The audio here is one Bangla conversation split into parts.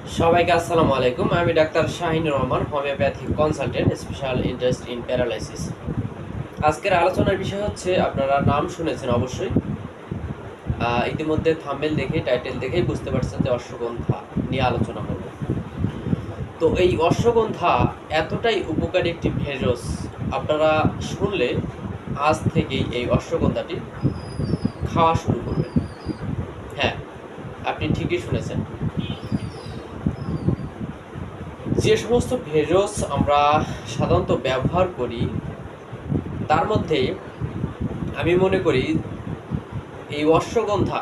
সবাইকে আসসালামু আলাইকুম। আমি doctor Shahinur Rahman, homeopathic consultant, special interest in paralysis. আজকের আলোচনার বিষয় হচ্ছে, আপনারা নাম শুনেছেন অবশ্যই, ইতিমধ্যে থাম্বনেল দেখে, টাইটেল দেখেই বুঝতে পারছেন যে অশ্বগন্ধা নিয়ে আলোচনা করব। তো এই অশ্বগন্ধা এতটাই উপকারী একটি ভেষজ, আপনারা শুনলে আজ থেকেই এই অশ্বগন্ধাটি খাওয়া শুরু করবেন। হ্যাঁ, আপনি ঠিকই শুনেছেন। যে সমস্ত ভেষজ আমরা সাধারণত ব্যবহার করি, তার মধ্যে আমি মনে করি এই অশ্বগন্ধা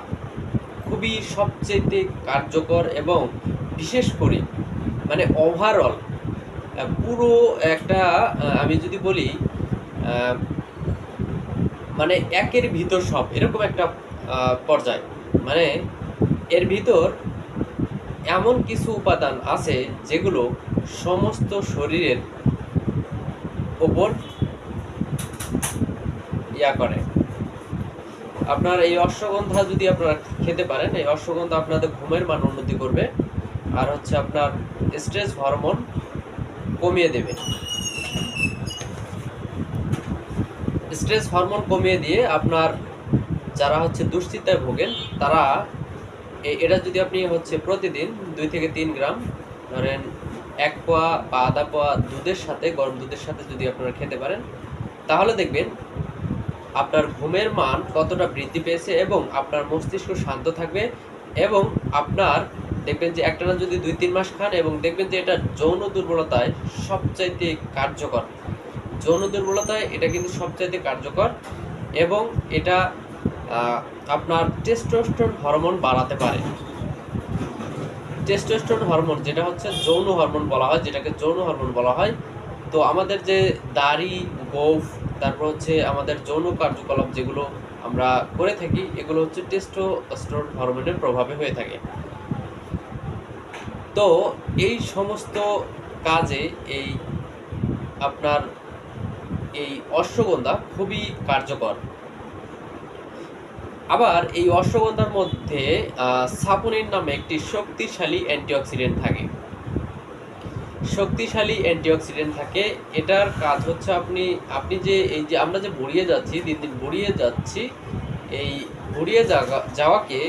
খুবই সবচেয়ে কার্যকর, এবং বিশেষ করে মানে ওভারঅল পুরো একটা আমি যদি বলি মানে একের ভিতর সব এরকম একটা পর্যায়, মানে এর ভিতর এমন কিছু উপাদান আছে যেগুলো সমস্ত শরীরের ওপর করে। আপনার এই অশ্বগন্ধা যদি আপনারা খেতে পারেন, এই অশ্বগন্ধা আপনাদের ঘুমের মান উন্নতি করবে, আর হচ্ছে আপনার স্ট্রেস হরমোন কমিয়ে দেবে। স্ট্রেস হরমোন কমিয়ে দিয়ে আপনার যারা হচ্ছে দুশ্চিন্তায় ভোগেন, তারা এটা যদি আপনি হচ্ছে প্রতিদিন 2 থেকে 3 গ্রাম, ধরেন 1 পোয়া বা আধা পোয়া দুধের সাথে, গরম দুধের সাথে যদি আপনারা খেতে পারেন, তাহলে দেখবেন আপনার ঘুমের মান কতটা বৃদ্ধি পেয়েছে, এবং আপনার মস্তিষ্ক শান্ত থাকবে, এবং আপনার দেখবেন যে একটানা যদি 2-3 মাস খান, এবং দেখবেন যে এটা যৌন দুর্বলতায় সবচাইতে কার্যকর। যৌন দুর্বলতায় এটা কিন্তু সবচাইতে কার্যকর, এবং এটা আপনার টেস্টোস্টেরন হরমোন বাড়াতে পারে। টেস্টোস্টেরন হরমোন যেটা হচ্ছে যৌন হরমোন বলা হয়, যেটাকে যৌন হরমোন বলা হয়। তো আমাদের যে দাড়ি, গোঁফ, তারপর হচ্ছে আমাদের যৌন কার্যকলাপ যেগুলো আমরা করে থাকি, এগুলো হচ্ছে টেস্টোস্টেরন হরমোনের প্রভাবে হয়ে থাকে। তো এই সমস্ত কাজে এই আপনার এই অশ্বগন্ধা খুবই কার্যকর। আবার এই অশ্বগন্ধার মধ্যে সাপোনিন নামে একটি শক্তিশালী অ্যান্টিঅক্সিডেন্ট থাকে। শক্তিশালী অ্যান্টিঅক্সিডেন্ট থাকে। এটার কাজ হচ্ছে আপনি যে এই যে আমরা যে বুড়িয়ে যাচ্ছি, দিন দিন বুড়িয়ে যাচ্ছি, এই বুড়িয়ে যাওয়াকে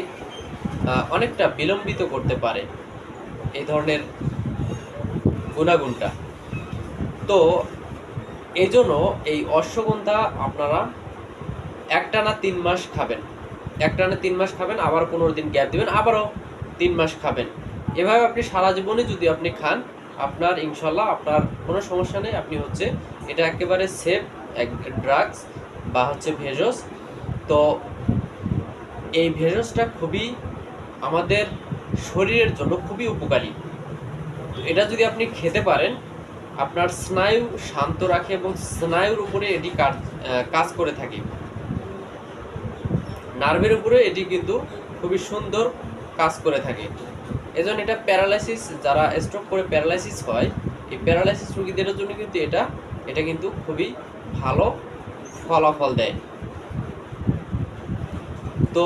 অনেকটা বিলম্বিত করতে পারে এই ধরনের গুণাগুণটা। তো এই জন্য এই অশ্বগন্ধা আপনারা একটানা 3 মাস খাবেন। একটানা 3 মাস খাবেন, আবার 15 দিন গ্যাপ দিবেন, আবারও 3 মাস খাবেন। এভাবে আপনি সারা জীবনে যদি আপনি খান, আপনার ইনশাল্লাহ আপনার কোনো সমস্যা নেই। আপনি হচ্ছে এটা একেবারে সেফ এক ড্রাগস বা হচ্ছে ভেষজ। তো এই ভেষজটা খুবই আমাদের শরীরের জন্য খুবই উপকারী। তো এটা যদি আপনি খেতে পারেন, আপনার স্নায়ু শান্ত রাখে, এবং স্নায়ুর উপরে এটি কাজ করে থাকে। নার্ভের উপরে এটি কিন্তু খুবই সুন্দর কাজ করে থাকে। এজন্য এটা প্যারালাইসিস, যারা স্ট্রোক করে প্যারালাইসিস হয়, এই প্যারালাইসিস রোগীদের জন্য কিন্তু এটা কিন্তু খুবই ভালো ফলাফল দেয়। তো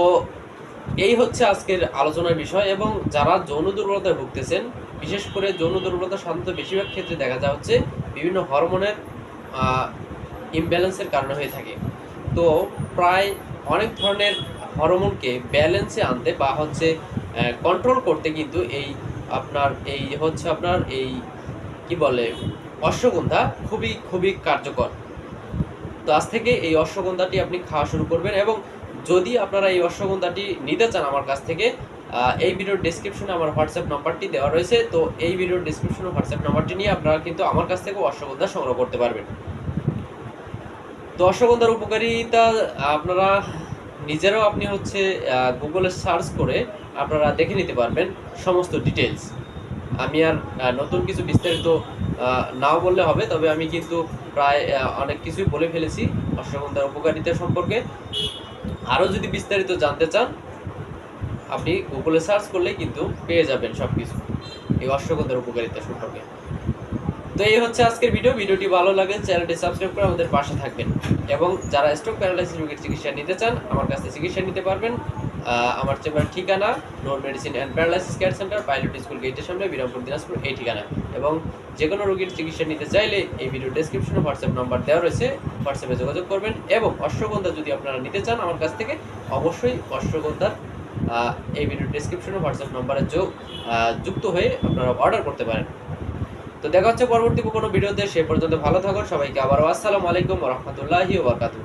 এই হচ্ছে আজকের আলোচনার বিষয়। এবং যারা যৌন দুর্বলতায় ভুগতেছেন, বিশেষ করে যৌন দুর্বলতা সাধারণত বেশিরভাগ ক্ষেত্রে দেখা যায় হচ্ছে বিভিন্ন হরমোনের ইমব্যালেন্সের কারণে হয়ে থাকে। তো প্রায় অনেক ধরনের হরমোনকে ব্যালেন্সে আনতে বা হচ্ছে কন্ট্রোল করতে কিন্তু এই কি বলে অশ্বগন্ধা খুবই খুবই কার্যকর। তো আজ থেকে এই অশ্বগন্ধাটি আপনি খাওয়া শুরু করবেন, এবং যদি আপনারা এই অশ্বগন্ধাটি নিতে চান আমার কাছ থেকে, এই ভিডিওর ডেসক্রিপশনে আমার হোয়াটসঅ্যাপ নাম্বারটি দেওয়া রয়েছে। তো এই ভিডিওর ডেসক্রিপশনে হোয়াটসঅ্যাপ নাম্বারটি নিয়ে আপনারা কিন্তু আমার কাছ থেকে অশ্বগন্ধা সংগ্রহ করতে পারবেন। তো অশ্বগন্ধার উপকারিতা আপনারা নিজেরাও আপনি হচ্ছে গুগলে সার্চ করে আপনারা দেখে নিতে পারবেন সমস্ত ডিটেলস। আমি আর নতুন কিছু বিস্তারিত নাও বললে হবে, তবে আমি কিন্তু প্রায় অনেক কিছুই বলে ফেলেছি অশ্বগন্ধার উপকারিতা সম্পর্কে। আরও যদি বিস্তারিত জানতে চান, আপনি গুগলে সার্চ করলে কিন্তু পেয়ে যাবেন সব কিছু এই অশ্বগন্ধার উপকারিতা সম্পর্কে। তো এই হচ্ছে আজকের ভিডিওটি ভালো লাগে চ্যানেলটি সাবস্ক্রাইব করে আমাদের পাশে থাকবেন, এবং যারা স্ট্রোক প্যারালাইসিস রোগের চিকিৎসা নিতে চান, আমার কাছে চিকিৎসা নিতে পারবেন। আমার চেম্বারের ঠিকানা Noor medicine and paralysis care centre, pilot school গেটের সামনে, বিরামপুর, দিনাজপুর, এই ঠিকানা। এবং যে কোনো রোগীর চিকিৎসা নিতে চাইলে এই ভিডিও ডেসক্রিপশনে হোয়াটসঅ্যাপ নাম্বার দেওয়া রয়েছে, হোয়াটসঅ্যাপে যোগাযোগ করবেন। এবং অশ্বগন্ধা যদি আপনারা নিতে চান আমার কাছ থেকে, অবশ্যই অশ্বগন্ধার এই ভিডিও ডেসক্রিপশনে হোয়াটসঅ্যাপ নাম্বারে যুক্ত হয়ে আপনারা অর্ডার করতে পারেন। তো দেখা হচ্ছে পরবর্তী কোনো ভিডিওতে, সে পর্যন্ত ভালো থাকুন। সবাইকে আবারও আসসালামু আলাইকুম ওয়া রাহমাতুল্লাহি ওয়া বারাকাতুহু।